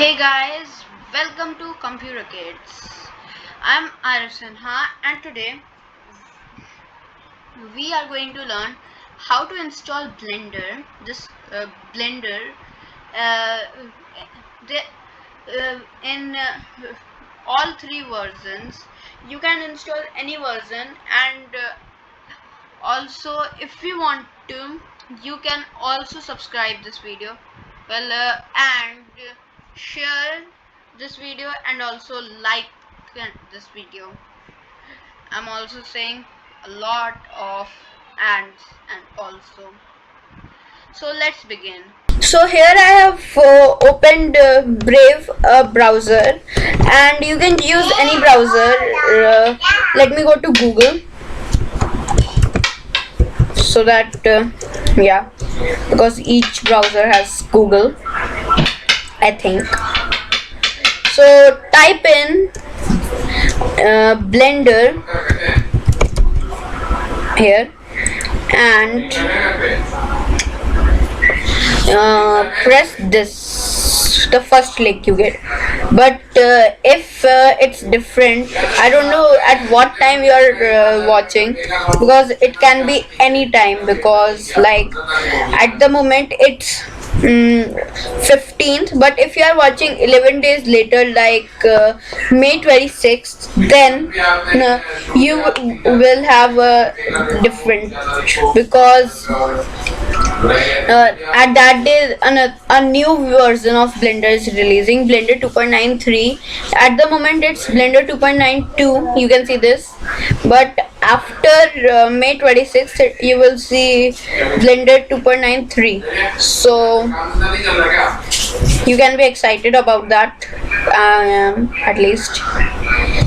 Hey guys, welcome to Computer Kids. I'm Arif Sinha and today we are going to learn how to install Blender. This Blender uh, the, in all three versions. You can install any version and also if you want to you can also subscribe this video and share this video and also like this video. I'm also saying a lot of ands and also, so let's begin. So here I have opened Brave browser, and you can use any browser. Let me go to Google so that yeah, because each browser has Google, I think. So type in Blender here and press this, the first link you get. But if it's different, I don't know at what time you are watching, because it can be any time, because like at the moment it's 15th, but if you are watching 11 days later, like May 26th, then you will have a different, because at that day a new version of Blender is releasing, Blender 2.93. At the moment it's Blender 2.92, you can see this, but after May 26th you will see Blender 2.93. so you can be excited about that, at least.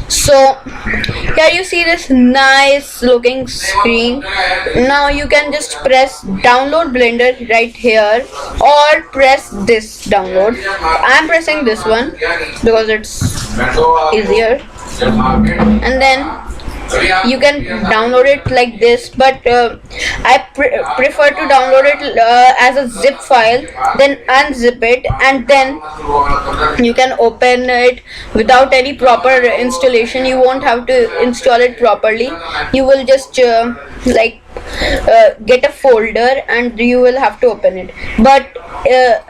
So here you see this nice looking screen. Now you can just press download Blender right here, or press this download. I'm pressing this one because it's easier, and then you can download it like this, but I prefer to download it as a zip file, then unzip it, and then you can open it without any proper installation. You won't have to install it properly. You will just get a folder and you will have to open it. But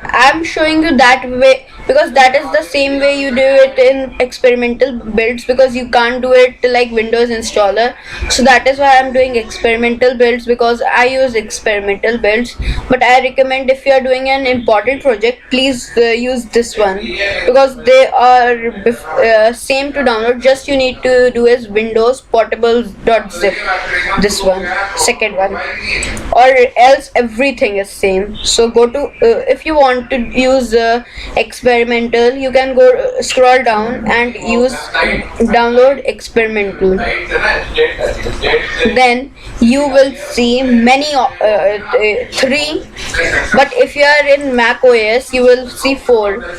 I'm showing you that way because that is the same way you do it in experimental builds, because you can't do it like Windows installer. So that is why I'm doing experimental builds, because I use experimental builds. But I recommend, if you are doing an important project, please use this one, because they are same to download. Just you need to do is Windows portable.zip, this one, second one, or else everything is same. So go to if you want to use experimental, you can go scroll down and use download experimental. Then you will see many three, but if you are in Mac OS you will see 4.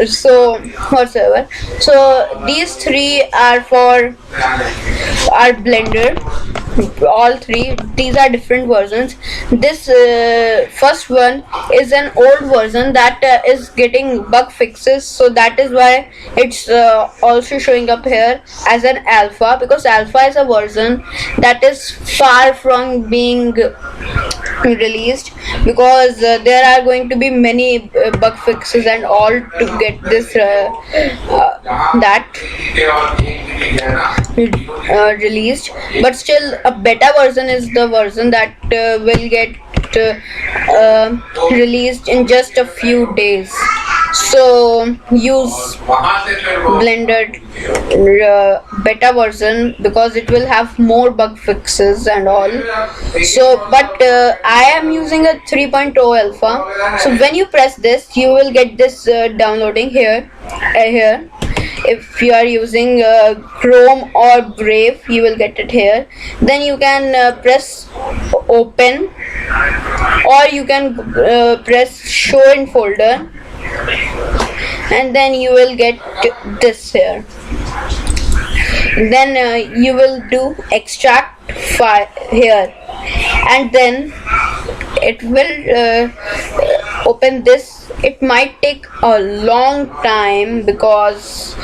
So whatsoever, so these 3 are for our Blender. All 3, these are different versions. This first one is an old version that is getting bug fixes, so that is why it's also showing up here as an alpha, because alpha is a version that is far from being released, because there are going to be many bug fixes and all to get this released. But still, a beta version is the version that will get released in just a few days. So use Blender beta version, because it will have more bug fixes and all. So but I am using a 3.0 alpha. So when you press this, you will get this downloading here. If you are using Chrome or Brave, you will get it here. Then you can press open, or you can press show in folder, and then you will get this here. Then you will do extract file here, and then it will open this. It might take a long time because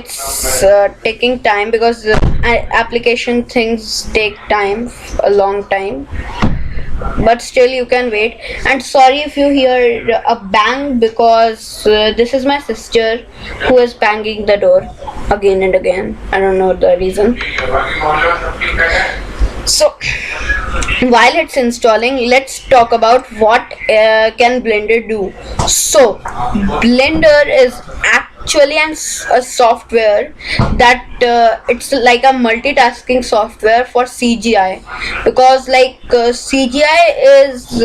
it's taking time because application things take time, a long time, but still you can wait. And sorry if you hear a bang, because this is my sister who is banging the door again and again. I don't know the reason. So while it's installing, let's talk about what can Blender do. So Blender is actually a software that it's like a multitasking software for CGI, because like CGI is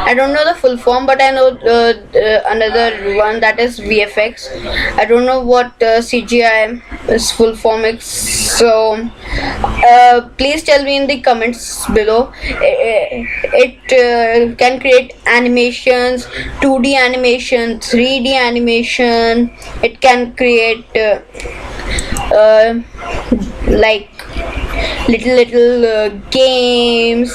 I don't know the full form, but I know another one, that is VFX. I don't know what CGI is full form is. So please tell me in the comments below. It can create animations, 2D animation, 3D animation. It can create like little games.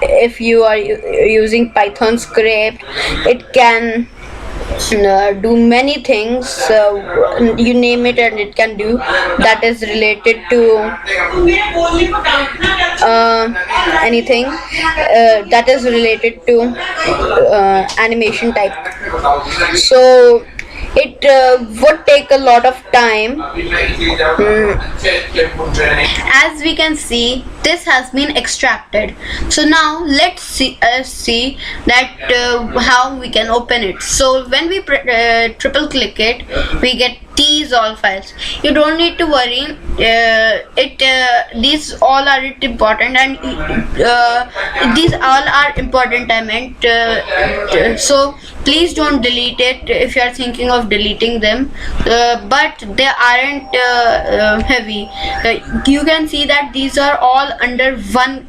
If you are using Python script, it can do many things. You name it and it can do. That is related to anything that is related to animation type. So it would take a lot of time. As we can see, this has been extracted. So now let's see that how we can open it. So when we triple click it, we get these all files. You don't need to worry. These all are important, and these all are important, I meant. So please don't delete it if you are thinking of deleting them, but they aren't heavy. You can see that these are all under an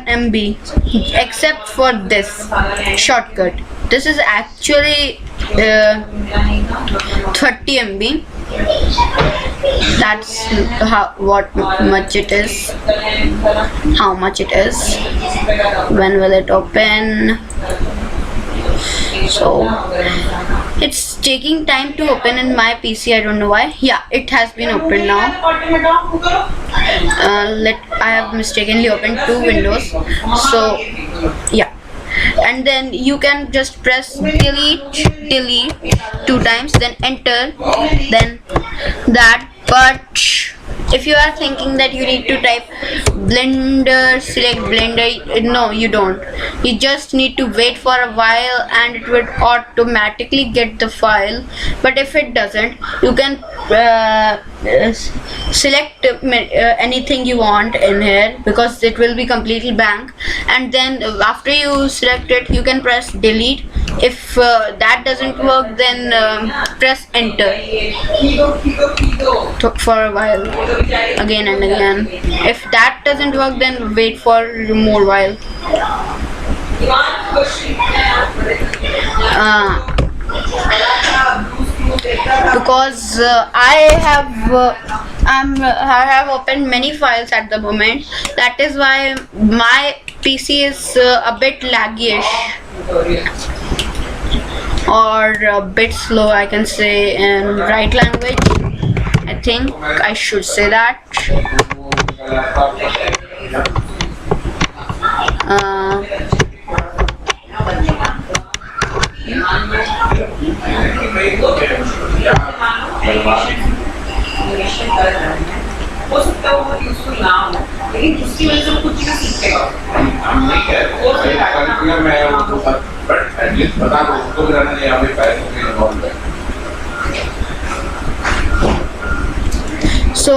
MB, except for this shortcut. This is actually 30 MB. That's how much it is. How much it is? When will it open? So it's taking time to open in my PC. I don't know why. Yeah, it has been opened now. I have mistakenly opened two windows. So yeah, and then you can just press delete 2 times, then enter, then that. But if you are thinking that you need to type Blender, select Blender, no, you don't. You just need to wait for a while and it would automatically get the file. But if it doesn't, you can select anything you want in here, because it will be completely blank. And then after you select it, you can press delete. If that doesn't work, then press enter for a while, again and again. If that doesn't work, then wait for more while. Because I have opened many files at the moment. That is why my PC is a bit laggyish, or a bit slow, I can say, in right language. I think I should say that. हो सकता है वो useful ना हो, लेकिन उसकी वजह से वो कुछ चीज़ सीखेगा। So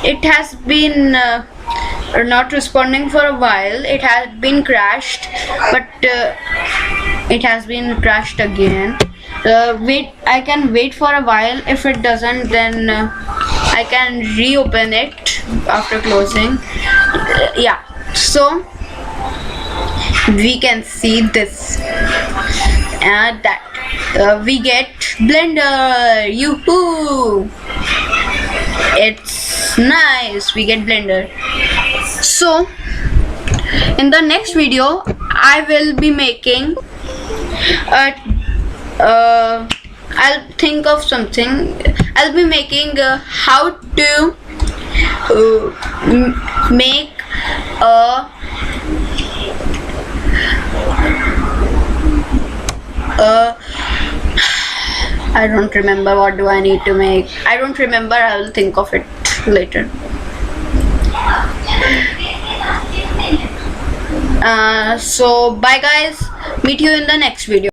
it has been not responding for a while. It has been crashed, but it has been crashed again. I can wait for a while. If it doesn't, then I can reopen it after closing. Yeah, so we can see this and that we get Blender. Yoo-hoo! It's Nice, we get blender. So in the next video I will be making I'll think of something. I'll be making how to make a I don't remember what do I need to make. I don't remember. I will think of it later. So bye guys, meet you in the next video.